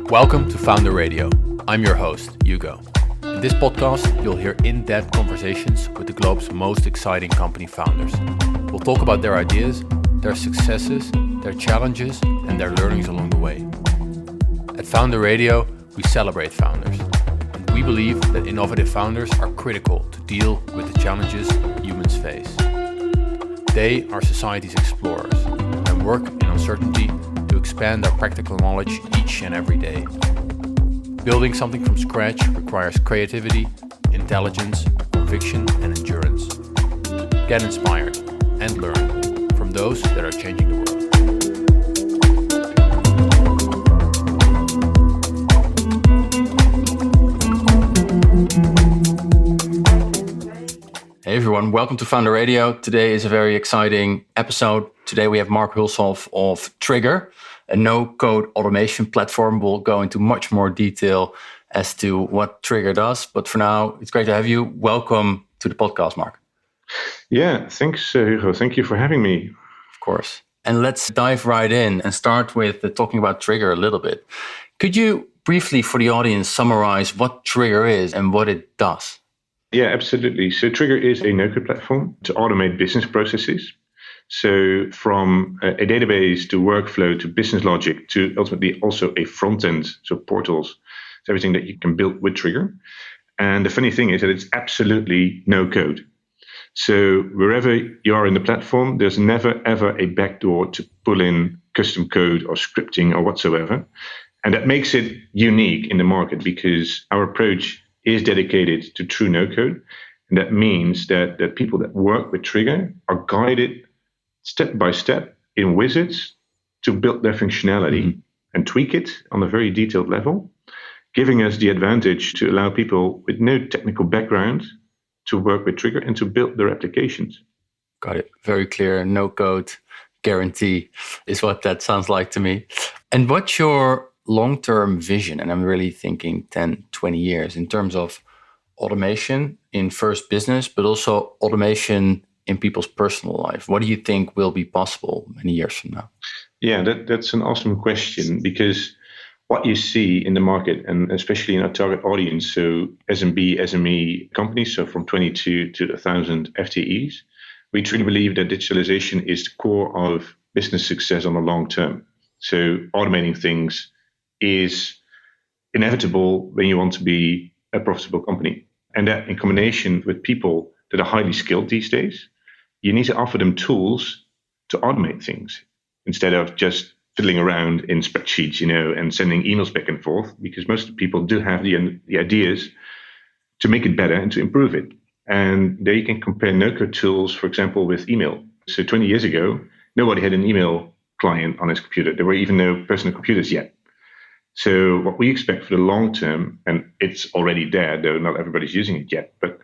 Welcome to Founder Radio. I'm your host, Hugo. In this podcast, you'll hear in-depth conversations with the globe's most exciting company founders. We'll talk about their ideas, their successes, their challenges, and their learnings along the way. At Founder Radio, we celebrate founders, and we believe that innovative founders are critical to deal with the challenges humans face. They are society's explorers and work in uncertainty to expand our practical knowledge each and every day. Building something from scratch requires creativity, intelligence, conviction, and endurance. Get inspired and learn from those that are changing the world. Hey everyone, welcome to Founder Radio. Today is a very exciting episode. Today we have Mark Hulshof of Triggre, a no-code automation platform. We'll go into much more detail as to what Triggre does. But for now, it's great to have you. Welcome to the podcast, Mark. Yeah, thanks, Hugo. Thank you for having me. Of course. And let's dive right in and start with talking about Triggre a little bit. Could you briefly, for the audience, summarize what Triggre is and what it does? Yeah, absolutely. So Triggre is a no-code platform to automate business processes. So from a database to workflow to business logic to ultimately also a front end, so portals, it's everything that you can build with Triggre. And the funny thing is that it's absolutely no code. So wherever you are in the platform, there's never ever a backdoor to pull in custom code or scripting or whatsoever. And that makes it unique in the market because our approach is dedicated to true no code. And that means that people that work with Triggre are guided step by step in wizards to build their functionality and tweak it on a very detailed level, giving us the advantage to allow people with no technical background to work with Triggre and to build their applications. Got it. Very clear. No code guarantee is what that sounds like to me. And what's your long-term vision? And I'm really thinking 10, 20 years in terms of automation in first business, but also automation in people's personal life. What do you think will be possible many years from now? Yeah, that's an awesome question because what you see in the market, and especially in our target audience, so SME companies, so from 22 to 1,000 FTEs, we truly believe that digitalization is the core of business success on the long term. So automating things is inevitable when you want to be a profitable company. And that in combination with people that are highly skilled these days, you need to offer them tools to automate things instead of just fiddling around in spreadsheets, and sending emails back and forth, because most people do have the ideas to make it better and to improve it. And there you can compare no-code tools, for example, with email. So 20 years ago, nobody had an email client on his computer. There were even no personal computers yet. So what we expect for the long term, and it's already there, though not everybody's using it yet, but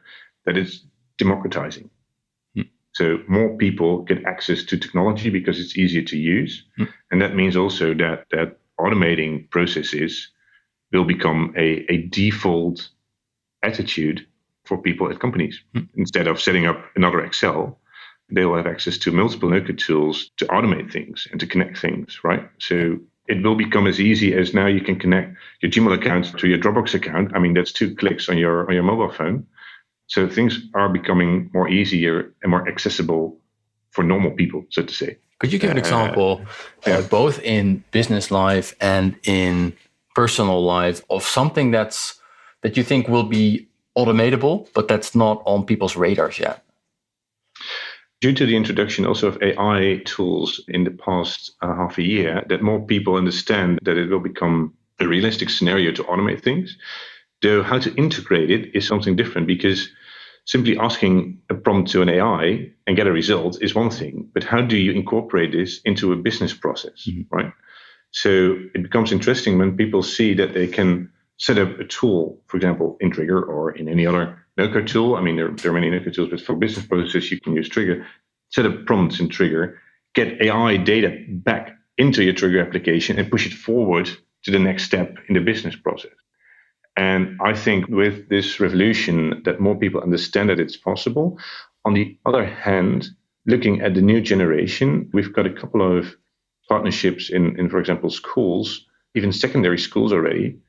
that it's democratizing. So more people get access to technology because it's easier to use. And that means also that automating processes will become a default attitude for people at companies. Instead of setting up another Excel, they will have access to multiple no-code tools to automate things and to connect things, right? So it will become as easy as now you can connect your Gmail account to your Dropbox account. I mean, that's 2 clicks on your mobile phone. So things are becoming more easier and more accessible for normal people, so to say. Could you give an example, both in business life and in personal life, of something that you think will be automatable, but that's not on people's radars yet? Due to the introduction also of AI tools in the past half a year, that more people understand that it will become a realistic scenario to automate things. Though how to integrate it is something different, because simply asking a prompt to an AI and get a result is one thing, but how do you incorporate this into a business process, right? So it becomes interesting when people see that they can set up a tool, for example, in Triggre or in any other no-code tool. I mean, there are many no-code tools, but for business processes, you can use Triggre, set up prompts in Triggre, get AI data back into your Triggre application and push it forward to the next step in the business process. And I think with this revolution that more people understand that it's possible. On the other hand, looking at the new generation, we've got a couple of partnerships in for example, schools even secondary schools already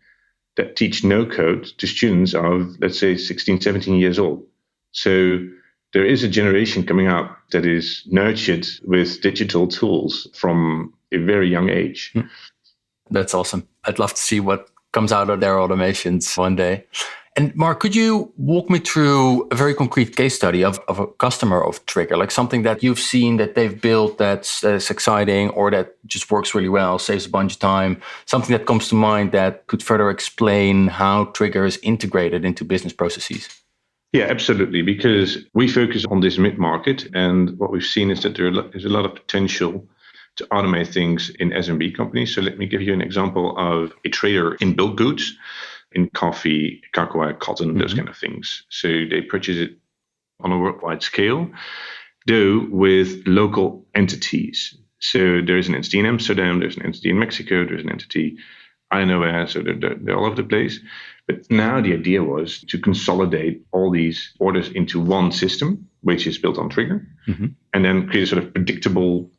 that teach Nocode to students of, let's say, 16, 17 years old. So there is a generation coming up that is nurtured with digital tools from a very young age. That's awesome. I'd love to see what comes out of their automations one day. And Mark, could you walk me through a very concrete case study of a customer of Triggre, like something that you've seen that they've built that's exciting or that just works really well, saves a bunch of time, something that comes to mind that could further explain how Triggre is integrated into business processes? Yeah, absolutely, because we focus on this mid-market, and what we've seen is that there is a lot of potential to automate things in SMB companies. So let me give you an example of a trader in bulk goods, in coffee, cocoa, cotton, those kind of things. So they purchase it on a worldwide scale, though with local entities. So there is an entity in Amsterdam, there's an entity in Mexico, there's an entity I don't know where, so they're all over the place. But now the idea was to consolidate all these orders into one system, which is built on Triggre, and then create a sort of predictable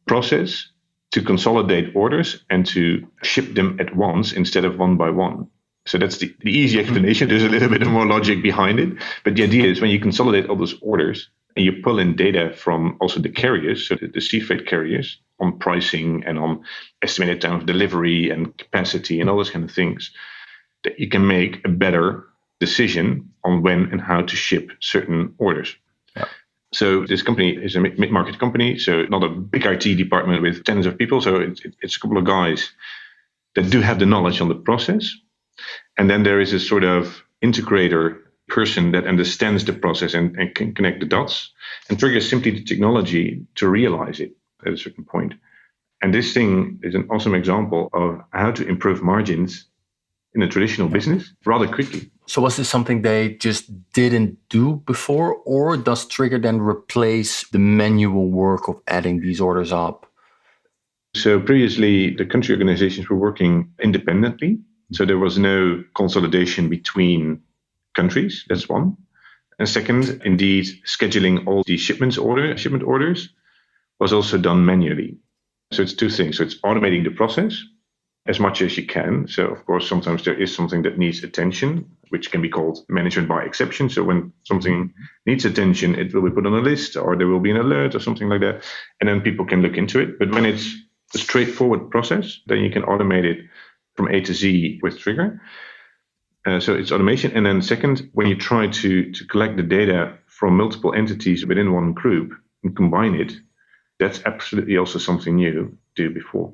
process to consolidate orders and to ship them at once instead of one by one. So that's the easy explanation. There's a little bit more logic behind it. But the idea is when you consolidate all those orders and you pull in data from also the carriers, so the sea freight carriers, on pricing and on estimated time of delivery and capacity and all those kind of things, that you can make a better decision on when and how to ship certain orders. Yeah. So this company is a mid-market company, so not a big IT department with tens of people. So it's a couple of guys that do have the knowledge on the process. And then there is a sort of integrator person that understands the process and can connect the dots. And Triggre is simply the technology to realize it at a certain point. And this thing is an awesome example of how to improve margins in a traditional business rather quickly. So was this something they just didn't do before, or does Triggre then replace the manual work of adding these orders up? So previously, the country organizations were working independently. So there was no consolidation between countries. That's one. And second, indeed, scheduling all the shipment orders was also done manually. So it's two things. So it's automating the process as much as you can. So of course, sometimes there is something that needs attention, which can be called management by exception. So when something needs attention, it will be put on a list or there will be an alert or something like that. And then people can look into it. But when it's a straightforward process, then you can automate it from A to Z with Triggre. So it's automation. And then second, when you try to collect the data from multiple entities within one group and combine it, that's absolutely also something new to do before.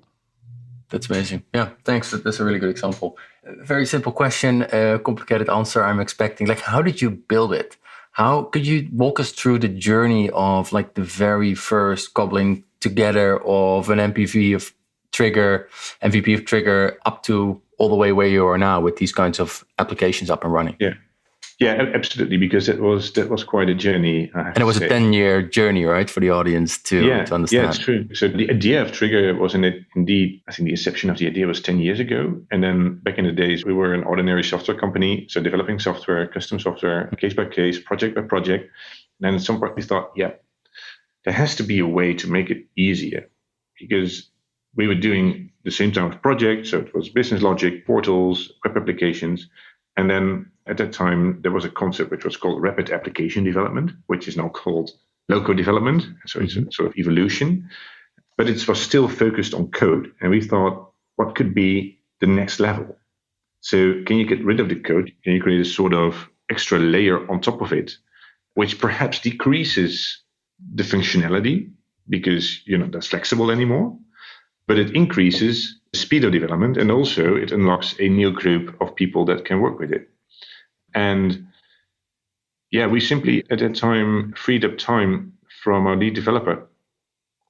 That's amazing. Yeah, thanks. That's a really good example. Very simple question, complicated answer I'm expecting. Like, how did you build it? How could you walk us through the journey of like the very first cobbling together of an MVP of Triggre, MVP of Triggre, up to all the way where you are now with these kinds of applications up and running? Yeah, absolutely, because that was quite a journey. And it was a 10-year journey, right, for the audience to understand. Yeah, it's true. So the idea of Triggre was indeed, I think the inception of the idea was 10 years ago. And then back in the days, we were an ordinary software company, so developing software, custom software, case by case, project by project. And then at some point we thought, there has to be a way to make it easier, because we were doing the same type of project. So it was business logic, portals, web applications. And then at that time, there was a concept which was called rapid application development, which is now called low-code development. So it's a sort of evolution, but it was still focused on code. And we thought, what could be the next level? So can you get rid of the code? Can you create a sort of extra layer on top of it, which perhaps decreases the functionality because you're not as flexible anymore, but it increases the speed of development, and also it unlocks a new group of people that can work with it. And we simply at that time freed up time from our lead developer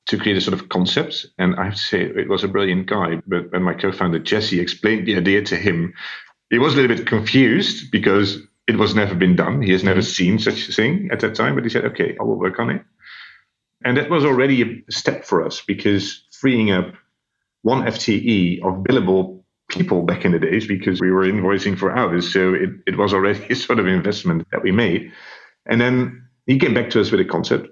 to create a sort of concept. And I have to say, it was a brilliant guy. But when my co-founder Jesse explained the idea to him, he was a little bit confused because it was never been done. He has never seen such a thing at that time. But he said, okay, I will work on it. And that was already a step for us, because freeing up one FTE of billable people back in the days, because we were invoicing for hours. So it was already a sort of investment that we made. And then he came back to us with a concept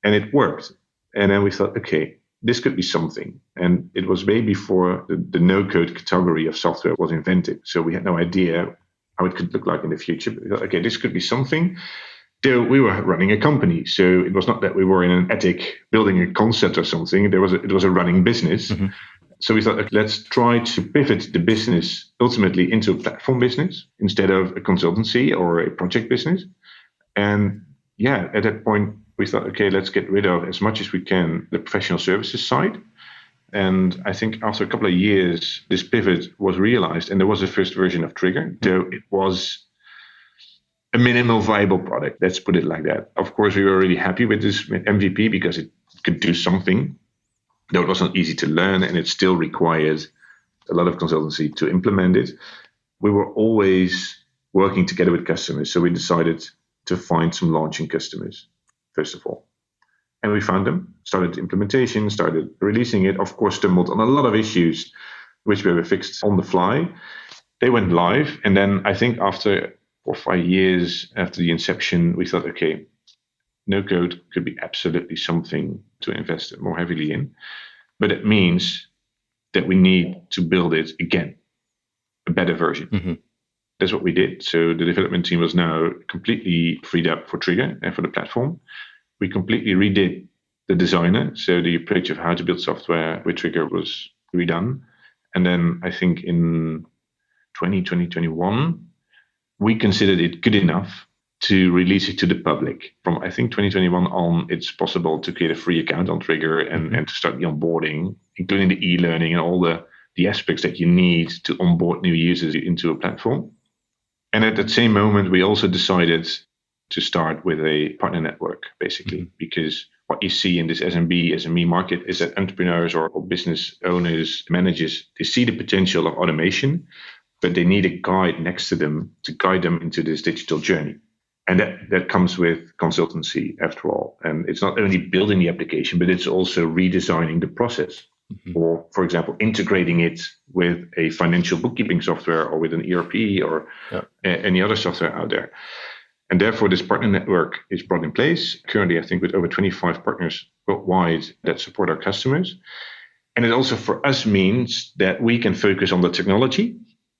and it worked. And then we thought, okay, this could be something. And it was way before the no-code category of software was invented. So we had no idea how it could look like in the future. But we thought, okay, this could be something. Though we were running a company, so it was not that we were in an attic building a concept or something. It was a running business. Mm-hmm. So we thought, let's try to pivot the business ultimately into a platform business instead of a consultancy or a project business. And yeah, at that point, we thought, okay, let's get rid of as much as we can the professional services side. And I think after a couple of years, this pivot was realized, and there was a first version of Triggre, though it was a minimal viable product. Let's put it like that. Of course, we were really happy with this MVP because it could do something, though it wasn't easy to learn, and it still required a lot of consultancy to implement it. We were always working together with customers, so we decided to find some launching customers, first of all. And we found them, started the implementation, started releasing it, of course, stumbled on a lot of issues, which were fixed on the fly. They went live, and then I think after 4 or 5 years after the inception, we thought, okay, no-code could be absolutely something to invest more heavily in. But it means that we need to build it again, a better version. Mm-hmm. That's what we did. So the development team was now completely freed up for Triggre and for the platform. We completely redid the designer. So the approach of how to build software with Triggre was redone. And then I think in 2021, we considered it good enough to release it to the public. From, I think, 2021 on, it's possible to create a free account on Triggre and to start the onboarding, including the e-learning and all the aspects that you need to onboard new users into a platform. And at that same moment, we also decided to start with a partner network, basically, because what you see in this SME market is that entrepreneurs or business owners, managers, they see the potential of automation, but they need a guide next to them to guide them into this digital journey. And that comes with consultancy, after all. And it's not only building the application, but it's also redesigning the process. Mm-hmm. Or, for example, integrating it with a financial bookkeeping software or with an ERP or any other software out there. And therefore, this partner network is brought in place. Currently, I think with over 25 partners worldwide that support our customers. And it also for us means that we can focus on the technology.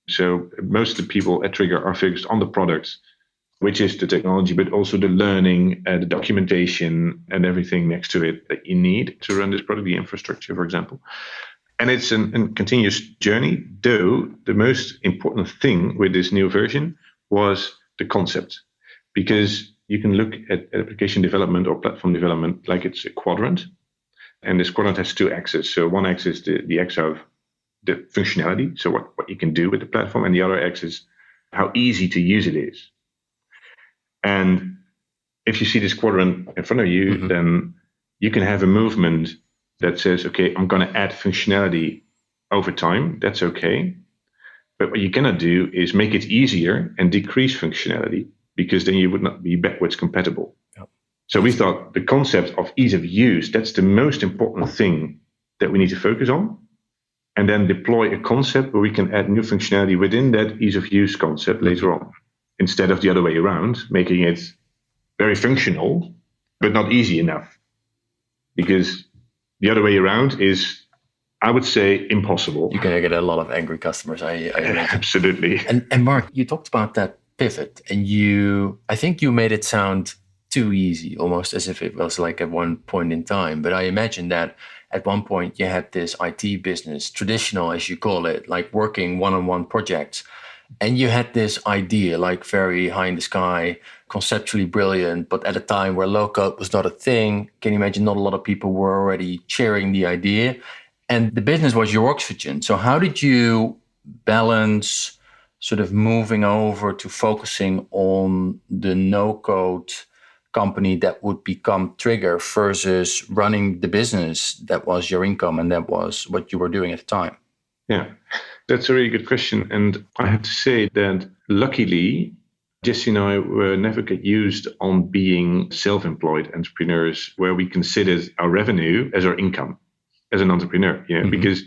So most of the people at Triggre are focused on the products, which is the technology, but also the learning, the documentation, and everything next to it that you need to run this product, the infrastructure, for example. And it's a continuous journey, though the most important thing with this new version was the concept. Because you can look at application development or platform development like it's a quadrant. And this quadrant has 2 axes. So one axis, the axis of the functionality, so what you can do with the platform, and the other axis, how easy to use it is. And if you see this quadrant in front of you, then you can have a movement that says, okay, I'm going to add functionality over time. That's okay. But what you cannot do is make it easier and decrease functionality, because then you would not be backwards compatible. Yep. So we thought the concept of ease of use, that's the most important thing that we need to focus on. And then deploy a concept where we can add new functionality within that ease of use concept later on, instead of the other way around, making it very functional, but not easy enough. Because the other way around is, I would say, impossible. You're going to get a lot of angry customers, I imagine. Absolutely. And Mark, you talked about that pivot, and I think you made it sound too easy, almost as if it was like at one point in time. But I imagine that at one point you had this IT business, traditional as you call it, like working one-on-one projects. And you had this idea, like very high in the sky, conceptually brilliant, but at a time where low-code was not a thing. Can you imagine not a lot of people were already sharing the idea? And the business was your oxygen. So how did you balance sort of moving over to focusing on the no-code company that would become Triggre versus running the business that was your income and that was what you were doing at the time? Yeah, that's a really good question. And I have to say that luckily, Jesse and I were never get used on being self-employed entrepreneurs where we considered our revenue as our income as an entrepreneur, because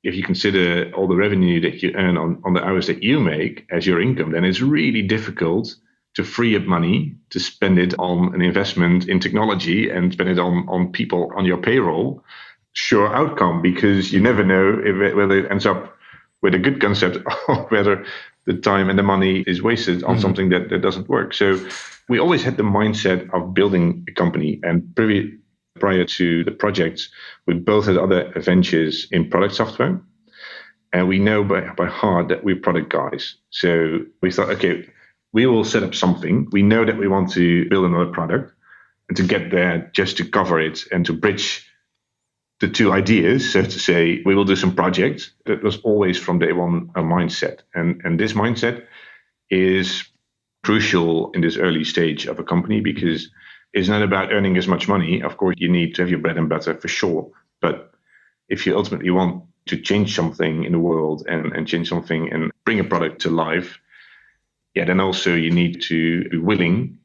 if you consider all the revenue that you earn on the hours that you make as your income, then it's really difficult to free up money to spend it on an investment in technology and spend it on people on your payroll sure outcome, because you never know whether it ends up with a good concept or whether the time and the money is wasted on something that doesn't work. So we always had the mindset of building a company, and prior to the projects, we both had other ventures in product software. And we know by heart that we're product guys. So we thought, okay, we will set up something. We know that we want to build another product, and to get there, just to cover it and to bridge the two ideas, so to say, we will do some projects. That was always from day one a mindset. And this mindset is crucial in this early stage of a company, because it's not about earning as much money. Of course, you need to have your bread and butter for sure. But if you ultimately want to change something in the world and change something and bring a product to life, then also you need to be willing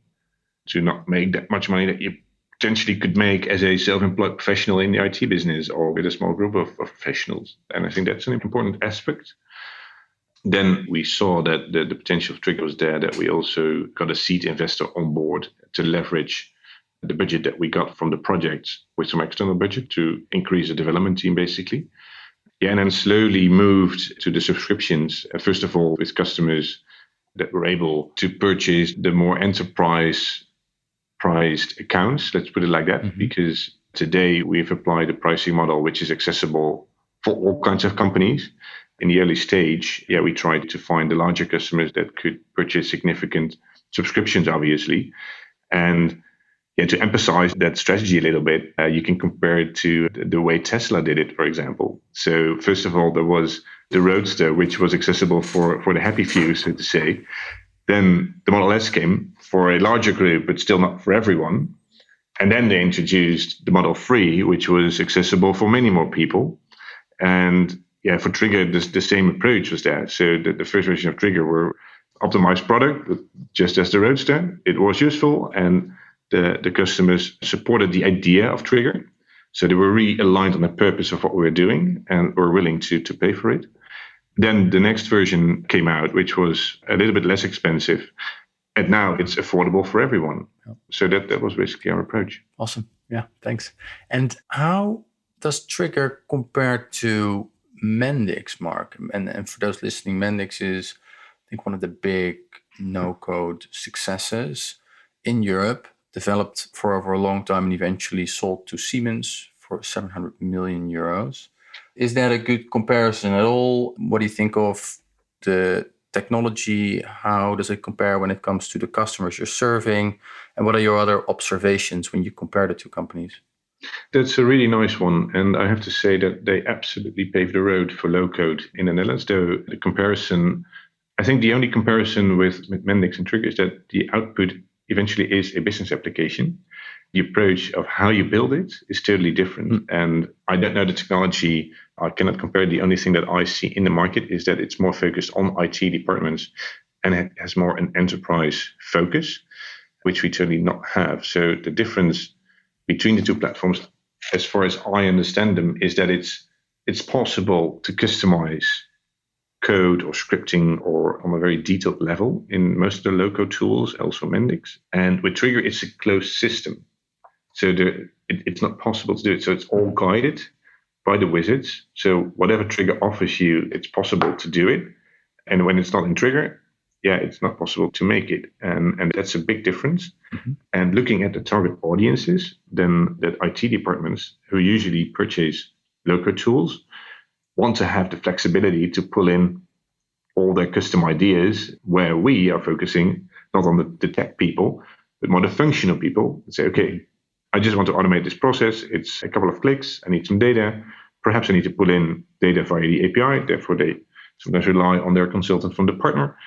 to not make that much money that you potentially could make as a self-employed professional in the IT business or with a small group of professionals. And I think that's an important aspect. Then we saw that the potential of Triggre was there, that we also got a seed investor on board to leverage the budget that we got from the projects with some external budget to increase the development team, basically. And then slowly moved to the subscriptions, first of all with customers that were able to purchase the more enterprise priced accounts, let's put it like that, because today we've applied a pricing model which is accessible for all kinds of companies. In the early stage, we tried to find the larger customers that could purchase significant subscriptions, obviously. And to emphasize that strategy a little bit, you can compare it to the way Tesla did it, for example. So first of all, there was the Roadster, which was accessible for the happy few, so to say. Then the Model S came for a larger group, but still not for everyone. And then they introduced the Model 3, which was accessible for many more people. And for Triggre, the same approach was there. So the first version of Triggre were optimized product, just as the Roadster. It was useful, and the customers supported the idea of Triggre. So they were really aligned on the purpose of what we were doing and were willing to pay for it. Then the next version came out, which was a little bit less expensive. And now it's affordable for everyone. So that was basically our approach. Awesome. Yeah, thanks. And how does Triggre compare to Mendix, Mark? And for those listening, Mendix is, I think, one of the big no-code successes in Europe, developed for over a long time and eventually sold to Siemens for 700 million euros. Is that a good comparison at all? What do you think of the technology? How does it compare when it comes to the customers you're serving? And what are your other observations when you compare the two companies? That's a really nice one. And I have to say that they absolutely paved the road for low code in the Netherlands. Though the comparison, I think the only comparison with Mendix and Triggre is that the output eventually is a business application. The approach of how you build it is totally different. And I don't know the technology. I cannot compare. The only thing that I see in the market is that it's more focused on IT departments and it has more an enterprise focus, which we totally not have. So the difference between the two platforms, as far as I understand them, is that it's possible to customize code or scripting or on a very detailed level in most of the low-code tools, also Mendix. And with Triggre, it's a closed system. So it's not possible to do it. So it's all guided by the wizards. So whatever Triggre offers you, it's possible to do it. And when it's not in Triggre, it's not possible to make it. And that's a big difference. And looking at the target audiences, then that IT departments who usually purchase low-code tools want to have the flexibility to pull in all their custom ideas, where we are focusing not on the tech people, but more the functional people. Say, okay, I just want to automate this process. It's a couple of clicks. I need some data. Perhaps I need to pull in data via the API. Therefore, they sometimes rely on their consultant from the partner.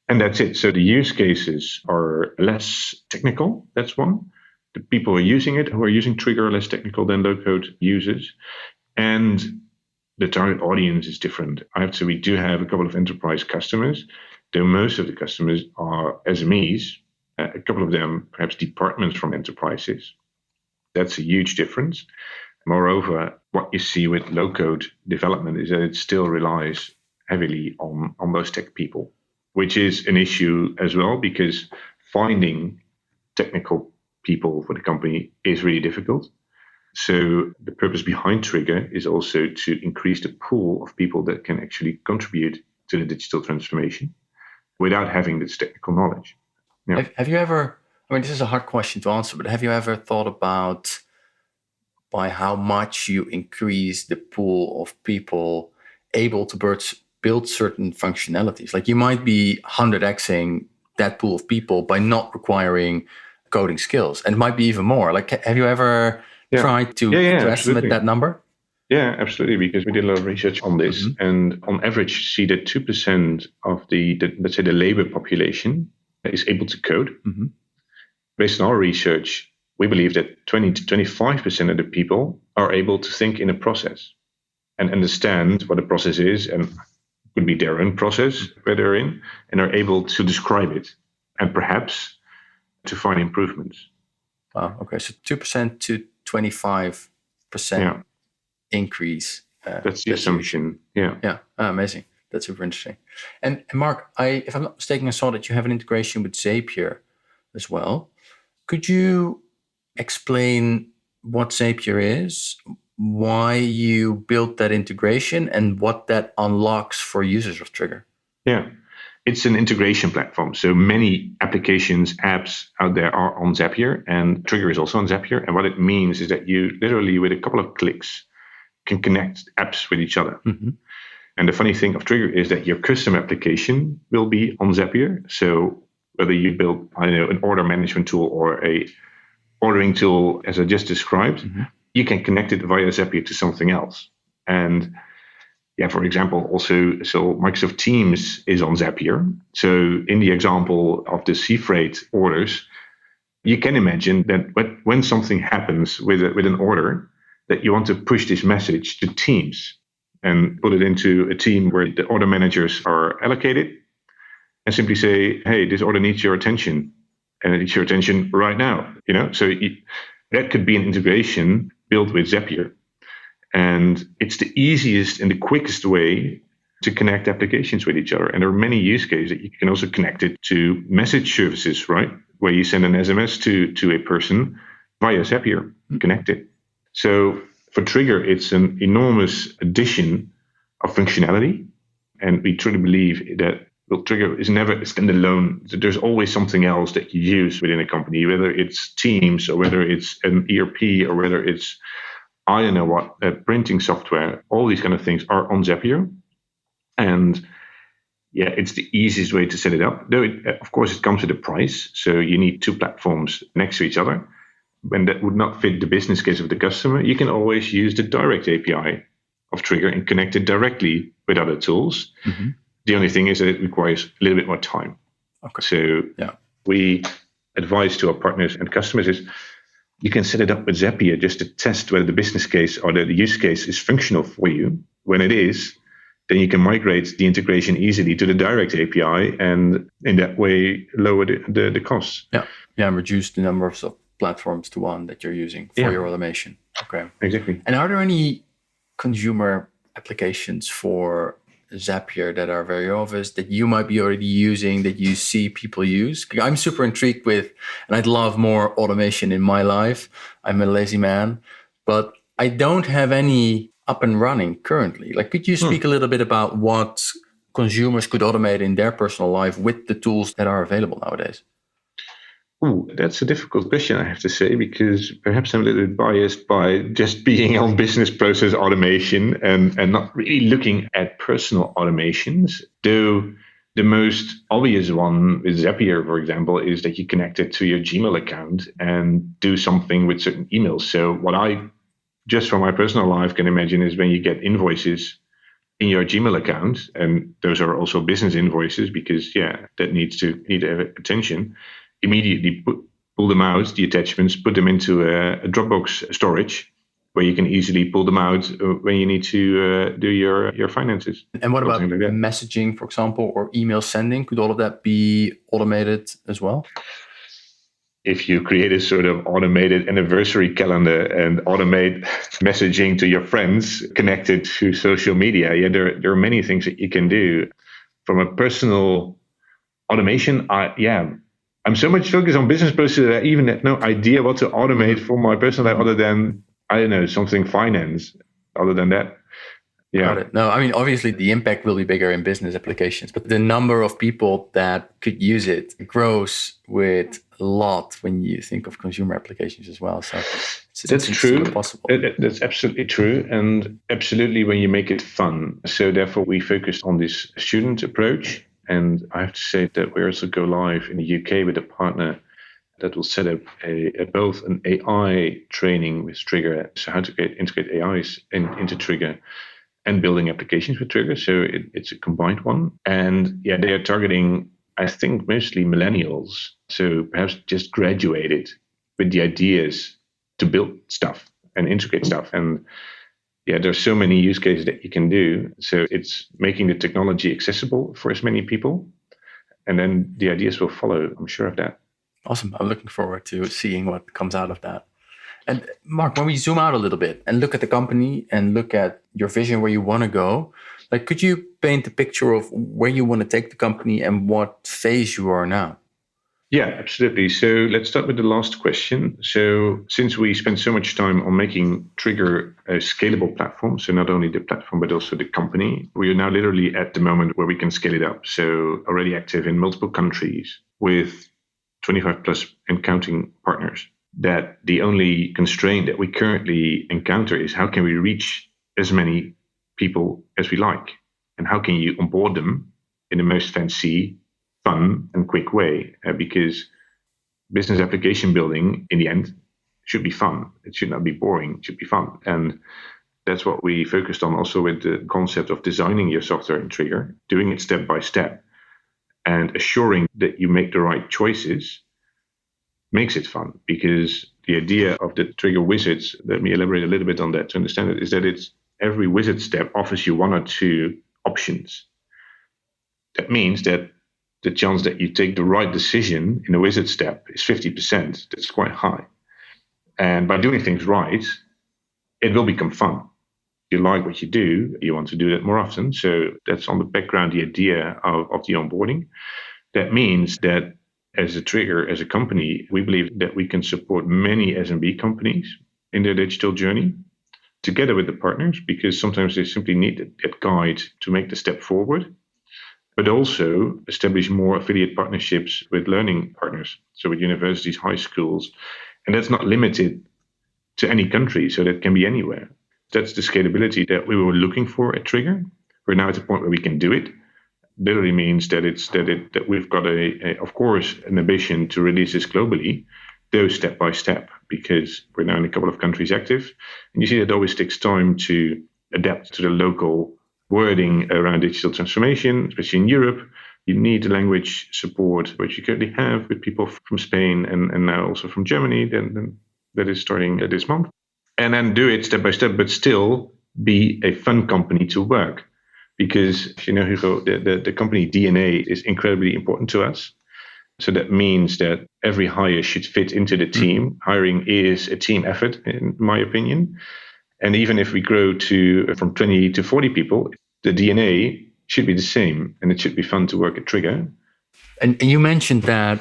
And that's it. So the use cases are less technical. That's one. The people who are using it, who are using Triggre, are less technical than low-code users. And the target audience is different. I have to say, we do have a couple of enterprise customers, though most of the customers are SMEs, a couple of them perhaps departments from enterprises. That's a huge difference. Moreover, what you see with low-code development is that it still relies heavily on those tech people, which is an issue as well, because finding technical people for the company is really difficult. So the purpose behind Triggre is also to increase the pool of people that can actually contribute to the digital transformation without having this technical knowledge. Yeah. Have you ever, I mean, this is a hard question to answer, but have you ever thought about by how much you increase the pool of people able to build certain functionalities? Like you might be 100xing that pool of people by not requiring coding skills. And it might be even more. Like, have you ever tried to estimate that number? Yeah, absolutely. Because we did a lot of research on this. Mm-hmm. And on average, see that 2% of the let's say, the labor population is able to code. Mm-hmm. Based on our research, we believe that 20 to 25% of the people are able to think in a process and understand what a process is and could be their own process where they're in, and are able to describe it and perhaps to find improvements. Wow. Okay. So 2% to 25% increase. That's the assumption. Yeah. Yeah. Amazing. That's super interesting. And Mark, if I'm not mistaken, I saw that you have an integration with Zapier as well. Could you explain what Zapier is, why you built that integration, and what that unlocks for users of Triggre? Yeah, it's an integration platform. So many applications, apps out there are on Zapier, and Triggre is also on Zapier. And what it means is that you literally, with a couple of clicks, can connect apps with each other. Mm-hmm. And the funny thing of Triggre is that your custom application will be on Zapier. So whether you build, an order management tool or a ordering tool, as I just described, mm-hmm. you can connect it via Zapier to something else. And for example, also, so Microsoft Teams is on Zapier. So in the example of the sea freight orders, you can imagine that when something happens with an order, that you want to push this message to Teams and put it into a team where the order managers are allocated, and simply say, hey, this order needs your attention, and it needs your attention right now. So that could be an integration built with Zapier. And it's the easiest and the quickest way to connect applications with each other. And there are many use cases. You can also connect it to message services, right? Where you send an SMS to a person via Zapier, connect it. So for Triggre, it's an enormous addition of functionality. And we truly believe that Triggre is never a standalone. There's always something else that you use within a company, whether it's Teams or whether it's an ERP or whether it's, I don't know what, printing software. All these kind of things are on Zapier. And it's the easiest way to set it up. Though, of course, it comes with a price. So you need two platforms next to each other. When that would not fit the business case of the customer, you can always use the direct API of Triggre and connect it directly with other tools. Mm-hmm. The only thing is that it requires a little bit more time. Okay. So we advise to our partners and customers is you can set it up with Zapier just to test whether the business case or the use case is functional for you. When it is, then you can migrate the integration easily to the direct API and in that way lower the costs. Yeah, and reduce the number of platforms to one that you're using for your automation. Okay. Exactly. And are there any consumer applications for Zapier that are very obvious that you might be already using, that you see people use? I'm super intrigued with, and I'd love more automation in my life. I'm a lazy man, but I don't have any up and running currently. Like, could you speak a little bit about what consumers could automate in their personal life with the tools that are available nowadays? Ooh, that's a difficult question, I have to say, because perhaps I'm a little bit biased by just being on business process automation and not really looking at personal automations. Though the most obvious one with Zapier, for example, is that you connect it to your Gmail account and do something with certain emails. So what I, just from my personal life, can imagine is when you get invoices in your Gmail account, and those are also business invoices because, that need attention. Immediately pull them out, the attachments, put them into a Dropbox storage where you can easily pull them out when you need to do your finances. And what about messaging, for example, or email sending? Could all of that be automated as well? If you create a sort of automated anniversary calendar and automate messaging to your friends connected to social media, there are many things that you can do. From a personal automation, I'm so much focused on business processes that I even have no idea what to automate for my personal life other than I don't know, something finance. Other than that, yeah. Got it. No, I mean, obviously the impact will be bigger in business applications, but the number of people that could use it grows with a lot when you think of consumer applications as well. So that's true. Possible. That's absolutely true. And absolutely when you make it fun. So therefore we focused on this student approach. And I have to say that we also go live in the UK with a partner that will set up both an AI training with Triggre, so how to integrate AIs into Triggre, and building applications with Triggre. So it's a combined one. And yeah, they are targeting, I think, mostly millennials. So perhaps just graduated with the ideas to build stuff and integrate stuff. And yeah, there's so many use cases that you can do. So it's making the technology accessible for as many people. And then the ideas will follow. I'm sure of that. Awesome. I'm looking forward to seeing what comes out of that. And Mark, when we zoom out a little bit and look at the company and look at your vision where you want to go, like, could you paint a picture of where you want to take the company and what phase you are now? Yeah, absolutely. So let's start with the last question. So since we spend so much time on making Triggre a scalable platform, so not only the platform, but also the company, we are now literally at the moment where we can scale it up. So already active in multiple countries with 25 plus and counting partners. That the only constraint that we currently encounter is how can we reach as many people as we like? And how can you onboard them in the most fancy, fun, and quick way? Because business application building, in the end, should be fun. It should not be boring. It should be fun. And that's what we focused on also with the concept of designing your software in Triggre, doing it step by step, and assuring that you make the right choices makes it fun. Because the idea of the Triggre wizards, let me elaborate a little bit on that to understand it, is that it's every wizard step offers you one or two options. That means that the chance that you take the right decision in a wizard step is 50%. That's quite high. And by doing things right, it will become fun. If you like what you do, you want to do that more often. So that's on the background, the idea of the onboarding. That means that as a Triggre, as a company, we believe that we can support many SMB companies in their digital journey together with the partners, because sometimes they simply need that guide to make the step forward, but also establish more affiliate partnerships with learning partners, so with universities, high schools. And that's not limited to any country, so that can be anywhere. That's the scalability that we were looking for at Triggre. We're now at the point where we can do it. Literally means that that we've got of course an ambition to release this globally, though step by step, because we're now in a couple of countries active, and you see that always takes time to adapt to the local wording around digital transformation, especially in Europe. You need the language support, which you currently have with people from Spain and now also from Germany. Then that is starting this month, and then do it step by step, but still be a fun company to work. Because, you know, Hugo, the company DNA is incredibly important to us. So that means that every hire should fit into the team. Hiring is a team effort, in my opinion. And even if we grow from 20 to 40 people, the DNA should be the same, and it should be fun to work at Triggre. And you mentioned that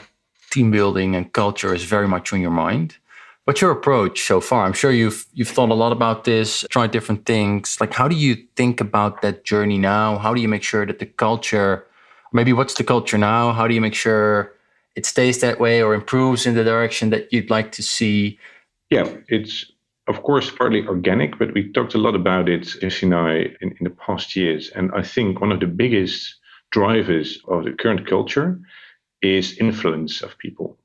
team building and culture is very much on your mind. What's your approach so far? I'm sure you've thought a lot about this, tried different things. Like, how do you think about that journey now? How do you make sure that the culture, maybe what's the culture now? How do you make sure it stays that way or improves in the direction that you'd like to see? Yeah, it's of course partly organic, but we talked a lot about it, Jesse and I, in the past years. And I think one of the biggest drivers of the current culture is influence of people.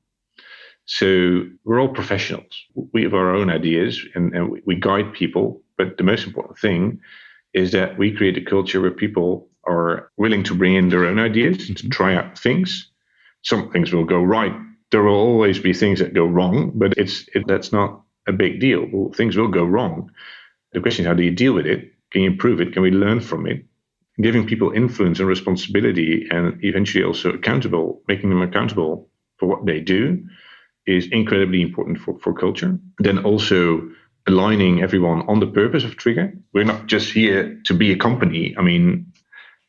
So we're all professionals. We have our own ideas and we guide people. But the most important thing is that we create a culture where people are willing to bring in their own ideas, to try out things. Some things will go right. There will always be things that go wrong, but that's not a big deal. Well, things will go wrong. The question is, how do you deal with it? Can you improve it? Can we learn from it? Giving people influence and responsibility, and eventually also making them accountable for what they do, is incredibly important for culture. Then also aligning everyone on the purpose of Triggre. We're not just here to be a company. I mean,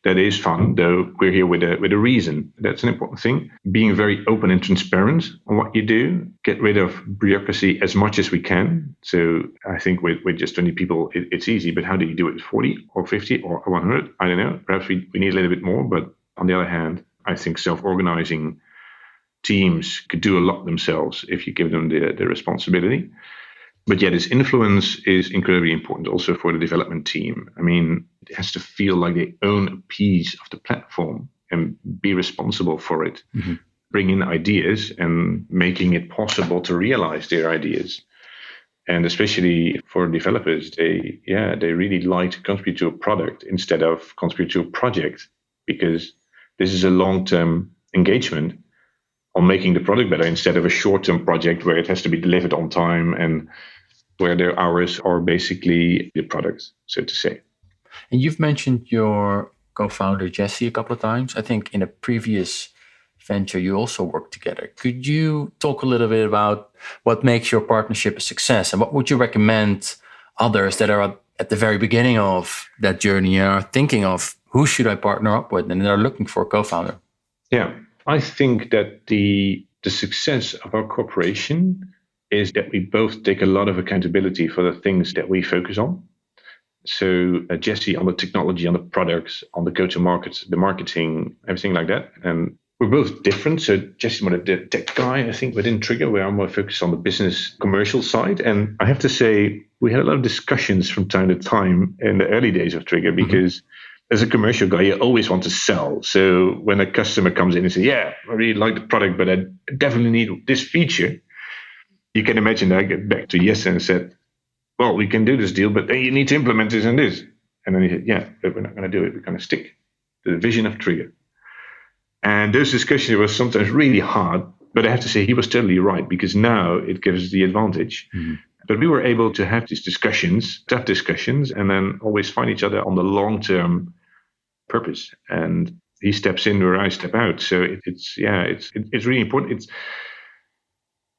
That is fun, though we're here with a reason. That's an important thing. Being very open and transparent on what you do. Get rid of bureaucracy as much as we can. So I think with just 20 people, it's easy. But how do you do it with 40 or 50 or 100? I don't know. Perhaps we need a little bit more. But on the other hand, I think self-organizing teams could do a lot themselves if you give them the responsibility. But yeah, this influence is incredibly important also for the development team. I mean, it has to feel like they own a piece of the platform and be responsible for it. Mm-hmm. Bring in ideas and making it possible to realize their ideas. And especially for developers, they really like to contribute to a product instead of contribute to a project, because this is a long-term engagement on making the product better instead of a short-term project where it has to be delivered on time and where their hours are basically the products, so to say. And you've mentioned your co-founder, Jesse, a couple of times. I think in a previous venture, you also worked together. Could you talk a little bit about what makes your partnership a success? And what would you recommend others that are at the very beginning of that journey and are thinking of who should I partner up with and they're looking for a co-founder? Yeah, I think that the success of our cooperation is that we both take a lot of accountability for the things that we focus on. So Jesse on the technology, on the products, on the go-to-market, the marketing, everything like that. And we're both different. So Jesse's more the tech guy, I think, within Triggre, where I'm more focused on the business commercial side. And I have to say, we had a lot of discussions from time to time in the early days of Triggre, because as a commercial guy, you always want to sell. So when a customer comes in and says, yeah, I really like the product, but I definitely need this feature, you can imagine that I get back to Jesse and said, well, we can do this deal, but then you need to implement this and this. And then he said, yeah, but we're not going to do it. We're going to stick to the vision of Triggre. And those discussions were sometimes really hard, but I have to say he was totally right, because now it gives the advantage. Mm-hmm. But we were able to have these discussions, tough discussions, and then always find each other on the long-term purpose. And he steps in where I step out. So it's really important. It's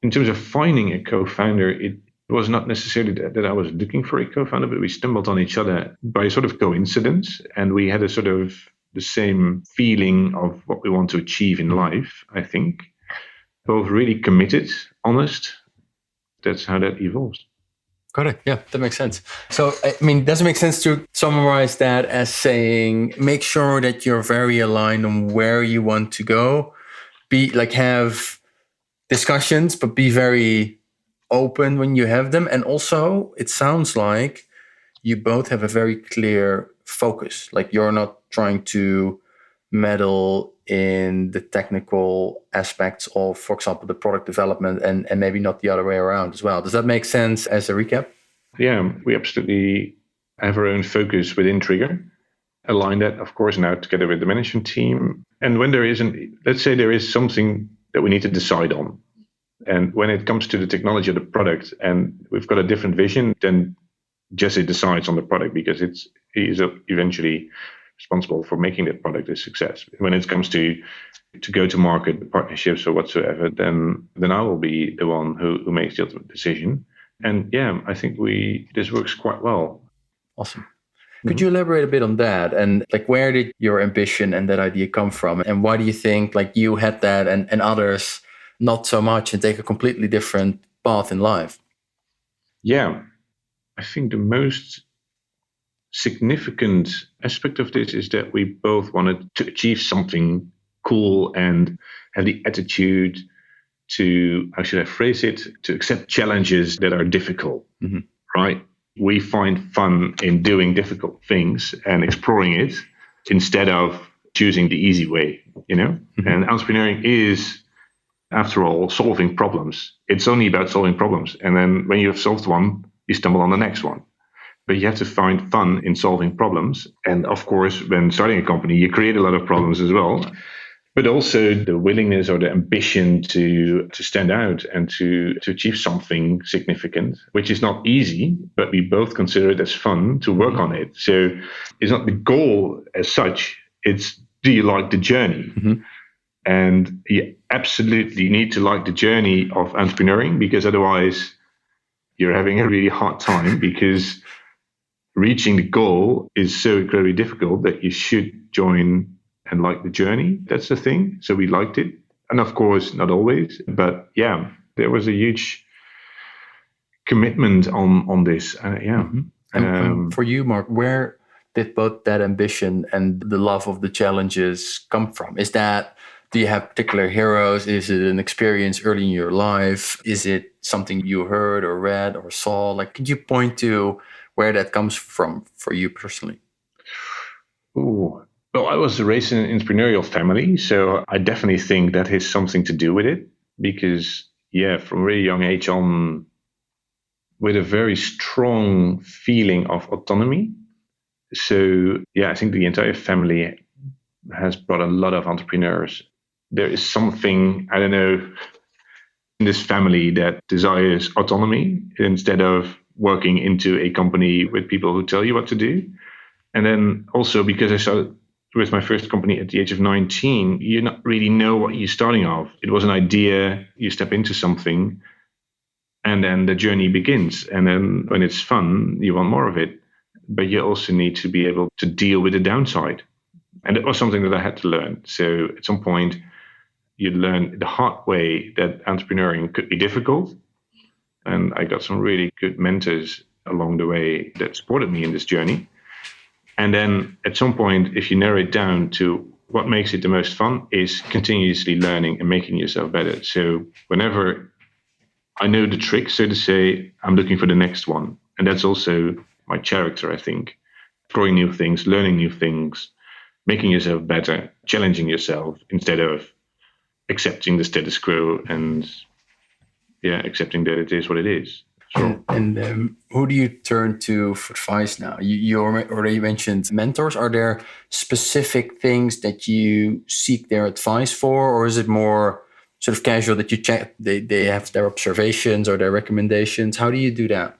in terms of finding a co-founder, it was not necessarily that I was looking for a co-founder, but we stumbled on each other by sort of coincidence, and we had a sort of the same feeling of what we want to achieve in life, I think. Both really committed, honest. That's how that evolves. Got it. Yeah, that makes sense. So, I mean, does it make sense to summarize that as saying, make sure that you're very aligned on where you want to go, have discussions, but be very open when you have them. And also, it sounds like you both have a very clear focus. Like you're not trying to meddle in the technical aspects of, for example, the product development and maybe not the other way around as well. Does that make sense as a recap? Yeah, we absolutely have our own focus within Triggre. Align that, of course, now together with the management team. And when there isn't, let's say there is something that we need to decide on. And when it comes to the technology of the product and we've got a different vision, then Jesse decides on the product, because he is eventually responsible for making that product a success. When it comes to go to market, partnerships or whatsoever, then I will be the one who makes the ultimate decision. And yeah, I think this works quite well. Awesome. Could you elaborate a bit on that? And where did your ambition and that idea come from? And why do you think you had that and others not so much and take a completely different path in life? Yeah, I think the most significant aspect of this is that we both wanted to achieve something cool and have the attitude to, how should I phrase it, to accept challenges that are difficult, right? We find fun in doing difficult things and exploring it instead of choosing the easy way, And entrepreneuring is, after all, solving problems. It's only about solving problems. And then when you have solved one, you stumble on the next one. But you have to find fun in solving problems. And of course, when starting a company, you create a lot of problems as well. But also the willingness or the ambition to stand out and to achieve something significant, which is not easy, but we both consider it as fun to work on it. So it's not the goal as such. It's, do you like the journey? And you absolutely need to like the journey of entrepreneuring, because otherwise you're having a really hard time, because reaching the goal is so incredibly difficult that you should join and like the journey. That's the thing. So we liked it. And of course, not always, but yeah, there was a huge commitment on this. Mm-hmm. And for you, Mark, where did both that ambition and the love of the challenges come from? Do you have particular heroes? Is it an experience early in your life? Is it something you heard or read or saw? Like, could you point to where that comes from for you personally? Ooh. Well, I was raised in an entrepreneurial family, so I definitely think that has something to do with it. Because, from a really young age on, with a very strong feeling of autonomy. So, I think the entire family has brought a lot of entrepreneurs. There is something, I don't know, in this family that desires autonomy instead of working into a company with people who tell you what to do. And then also because I started with my first company at the age of 19, you not really know what you're starting off. It was an idea, you step into something, and then the journey begins. And then when it's fun, you want more of it. But you also need to be able to deal with the downside. And it was something that I had to learn. So at some point, you learn the hard way that entrepreneuring could be difficult. And I got some really good mentors along the way that supported me in this journey. And then at some point, if you narrow it down to what makes it the most fun, is continuously learning and making yourself better. So whenever I know the trick, so to say, I'm looking for the next one. And that's also my character, I think. Exploring new things, learning new things, making yourself better, challenging yourself instead of accepting the status quo and accepting that it is what it is. Sure. And who do you turn to for advice now? You already mentioned mentors. Are there specific things that you seek their advice for, or is it more sort of casual that you check? They have their observations or their recommendations. How do you do that?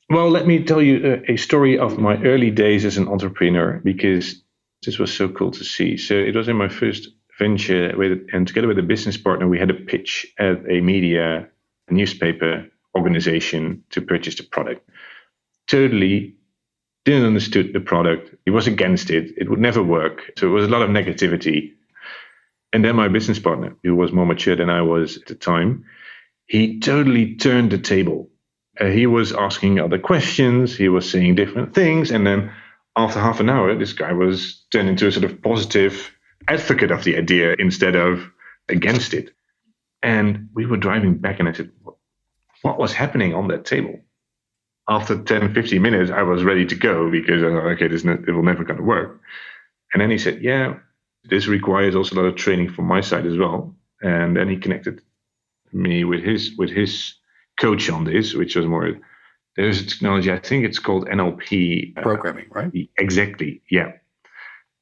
Well, let me tell you a story of my early days as an entrepreneur, because this was so cool to see. So it was in my first venture and together with a business partner, we had a pitch at a newspaper organization to purchase the product. Totally didn't understand the product. He was against it. It would never work. So it was a lot of negativity. And then my business partner, who was more mature than I was at the time, he totally turned the table. He was asking other questions. He was saying different things. And then after half an hour, this guy was turned into a sort of positive advocate of the idea instead of against it. And we were driving back and I said, what was happening on that table? After 10, 15 minutes, I was ready to go because I thought, okay, it will never going to work. And then he said, this requires also a lot of training from my side as well. And then he connected me with his coach on this, which was more, there's a technology, I think it's called NLP. Programming, right? Exactly, yeah.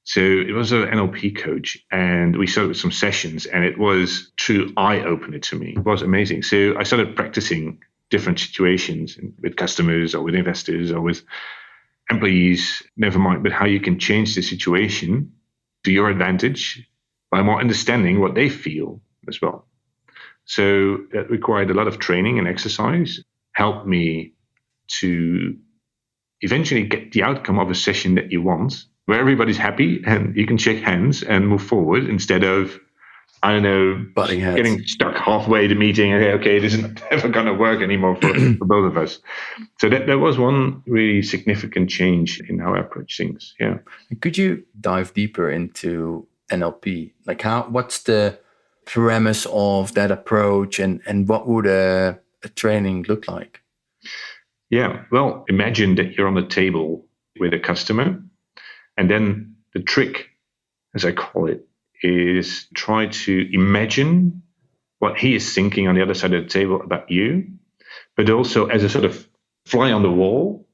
So it was an NLP coach, and we started with some sessions, and it was true eye-opener to me. It was amazing. So I started practicing different situations with customers or with investors or with employees, never mind, but how you can change the situation to your advantage by more understanding what they feel as well. So that required a lot of training and exercise, helped me to eventually get the outcome of a session that you want, where everybody's happy and you can shake hands and move forward instead of, I don't know, butting heads, getting stuck halfway the meeting and say, okay, this isn't ever going to work anymore for both of us. So that was one really significant change in how I approach things. Yeah. Could you dive deeper into NLP? Like what's the premise of that approach and what would a training look like? Yeah. Well, imagine that you're on the table with a customer. And then the trick, as I call it, is try to imagine what he is thinking on the other side of the table about you, but also as a sort of fly on the wall,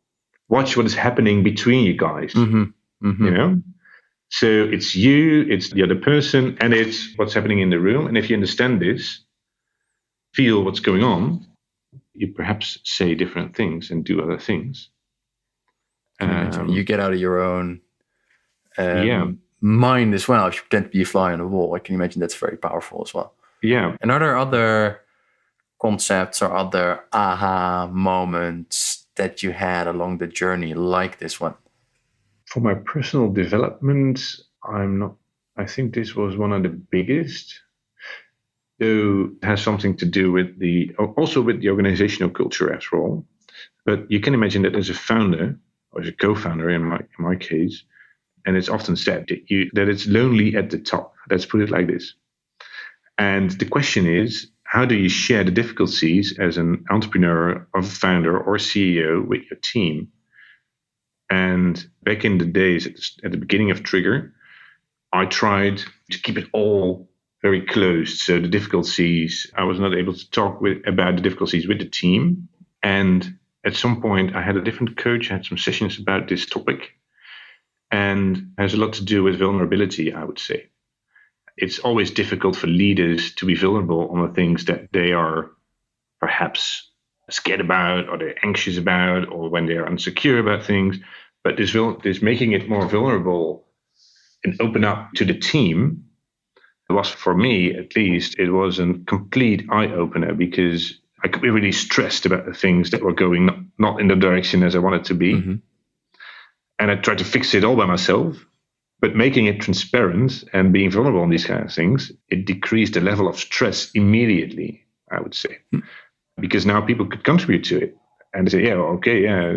watch what is happening between you guys, you know? So it's you, it's the other person, and it's what's happening in the room. And if you understand this, feel what's going on, you perhaps say different things and do other things. You get out of your own mind as well. If you pretend to be a fly on the wall, I can imagine that's very powerful as well. Yeah. And are there other concepts or other aha moments that you had along the journey like this one? For my personal development, I think this was one of the biggest. Though it has something to do with also with the organizational culture after all. But you can imagine that as a founder, or as a co-founder in my case, and it's often said that it's lonely at the top. Let's put it like this. And the question is, how do you share the difficulties as an entrepreneur or founder or CEO with your team? And back in the days, at the beginning of Triggre, I tried to keep it all very closed. So the difficulties, I was not able to talk about the difficulties with the team. And at some point, I had a different coach. I had some sessions about this topic. And it has a lot to do with vulnerability, I would say. It's always difficult for leaders to be vulnerable on the things that they are perhaps scared about, or they're anxious about, or when they're insecure about things. But this making it more vulnerable and open up to the team was, for me at least, it was a complete eye-opener, because I could be really stressed about the things that were going not in the direction as I wanted to be. Mm-hmm. And I tried to fix it all by myself. But making it transparent and being vulnerable on these kind of things, it decreased the level of stress immediately, I would say. Because now people could contribute to it. And they say, yeah, okay, yeah,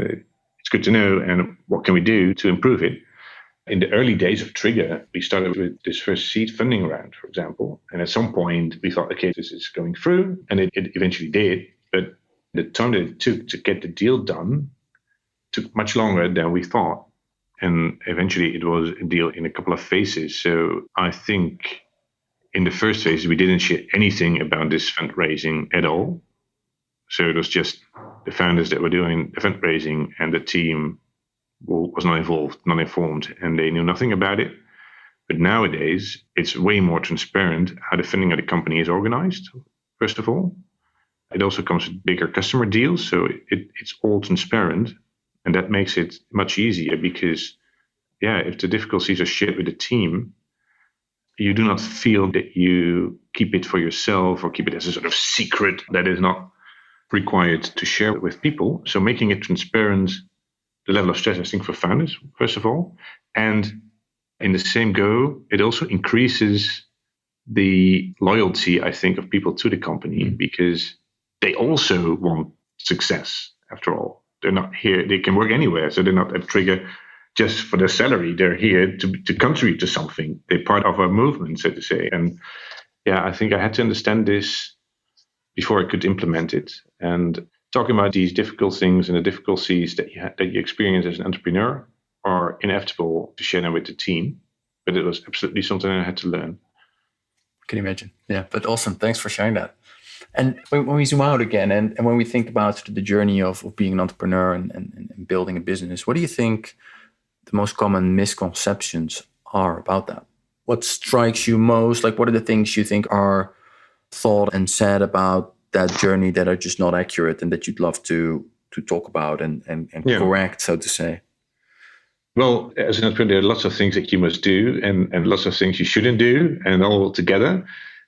it's good to know. And what can we do to improve it? In the early days of Triggre, we started with this first seed funding round, for example. And at some point, we thought, okay, this is going through. And it eventually did. But the time that it took to get the deal done took much longer than we thought. And eventually it was a deal in a couple of phases. So I think in the first phase, we didn't share anything about this fundraising at all. So it was just the founders that were doing the fundraising, and the team was not involved, not informed, and they knew nothing about it. But nowadays, it's way more transparent how the funding of the company is organized, first of all. It also comes with bigger customer deals, so it's all transparent. And that makes it much easier because, yeah, if the difficulties are shared with the team, you do not feel that you keep it for yourself or keep it as a sort of secret that is not required to share with people. So making it transparent, the level of stress, I think, for founders, first of all. And in the same go, it also increases the loyalty, I think, of people to the company, because they also want success, after all. They're not here, they can work anywhere. So they're not at Triggre just for their salary. They're here to contribute to something. They're part of a movement, so to say. And yeah, I think I had to understand this before I could implement it. And talking about these difficult things and the difficulties that you experience as an entrepreneur are inevitable to share them with the team. But it was absolutely something I had to learn. Can you imagine? Yeah, but awesome. Thanks for sharing that. And when we zoom out again, and when we think about the journey of being an entrepreneur and building a business, what do you think the most common misconceptions are about that? What strikes you most? Like, what are the things you think are thought and said about that journey that are just not accurate and that you'd love to talk about and correct, so to say? Well, as an entrepreneur, there are lots of things that you must do and lots of things you shouldn't do, and all together.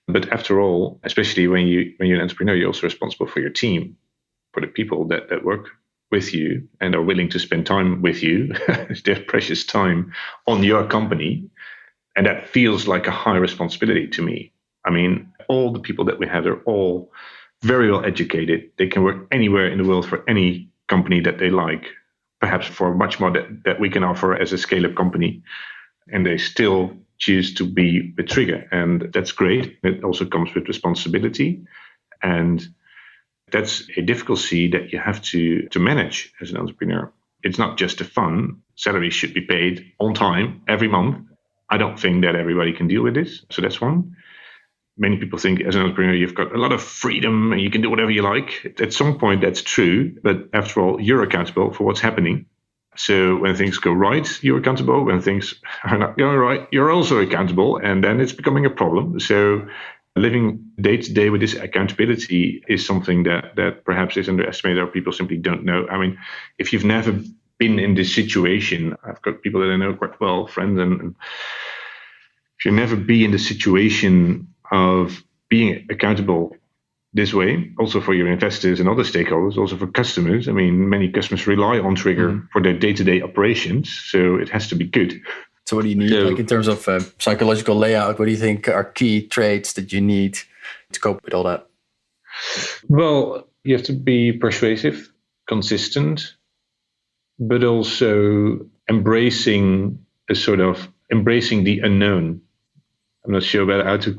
But after all, especially when you're an entrepreneur, you're also responsible for your team, for the people that work with you and are willing to spend time with you, their precious time on your company. And that feels like a high responsibility to me. I mean, all the people that we have are all very well educated. They can work anywhere in the world for any company that they like, perhaps for much more that we can offer as a scale-up company. And they still choose to be with Triggre. And that's great. It also comes with responsibility. And that's a difficulty that you have to manage as an entrepreneur. It's not just the fun. Salaries should be paid on time every month. I don't think that everybody can deal with this. So that's one. Many people think as an entrepreneur, you've got a lot of freedom and you can do whatever you like. At some point, that's true. But after all, you're accountable for what's happening. So when things go right, you're accountable. When things are not going right, you're also accountable. And then it's becoming a problem. So living day to day with this accountability is something that perhaps is underestimated or people simply don't know. I mean, if you've never been in this situation, I've got people that I know quite well, friends, and if you never be in the situation of being accountable this way, also for your investors and other stakeholders, also for customers. I mean, many customers rely on Triggre for their day-to-day operations, so it has to be good. So what do you need, like in terms of psychological layout? What do you think are key traits that you need to cope with all that? Well, you have to be persuasive, consistent, but also embracing the unknown. I'm not sure about how to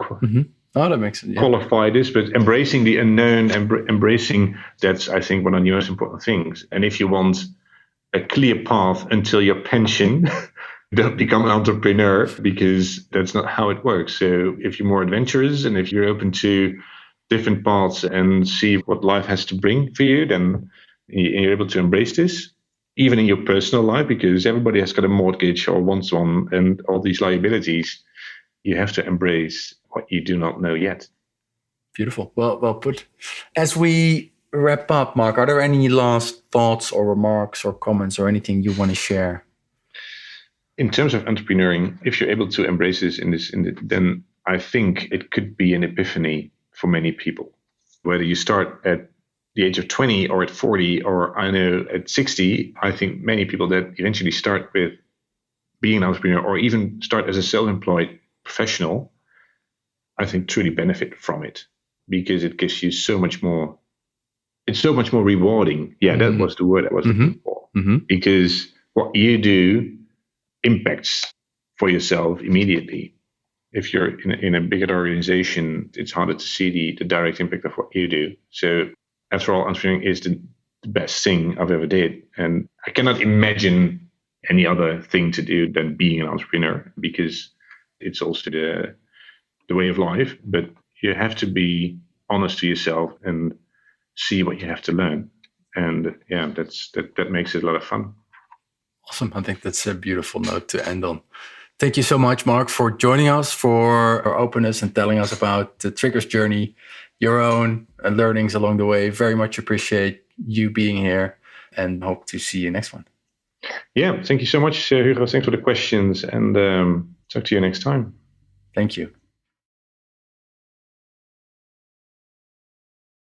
Oh, that makes sense. Yeah. qualify this, but embracing the unknown, embracing that's, I think, one of the most important things. And if you want a clear path until your pension, don't become an entrepreneur, because that's not how it works. So if you're more adventurous and if you're open to different paths and see what life has to bring for you, then you're able to embrace this, even in your personal life, because everybody has got a mortgage or wants one and all these liabilities. You have to embrace what you do not know yet. Beautiful. Well put. As we wrap up, Mark, are there any last thoughts or remarks or comments or anything you want to share? In terms of entrepreneuring, if you're able to embrace this then I think it could be an epiphany for many people. Whether you start at the age of 20 or at 40 or I know at 60, I think many people that eventually start with being an entrepreneur or even start as a self-employed professional, I think truly benefit from it, because it gives you so much more. It's so much more rewarding. Yeah, that was the word I was looking for. Because what you do impacts for yourself immediately. If you're in a bigger organization, it's harder to see the direct impact of what you do. So after all, entrepreneuring is the best thing I've ever did. And I cannot imagine any other thing to do than being an entrepreneur, because it's also the way of life. But you have to be honest to yourself and see what you have to learn. And yeah, that makes it a lot of fun. Awesome. I think that's a beautiful note to end on. Thank you so much, Mark, for joining us, for your openness and telling us about the Triggre's journey, your own learnings along the way. Very much appreciate you being here and hope to see you next one. Yeah, thank you so much, Hugo. Thanks for the questions, and talk to you next time. Thank you.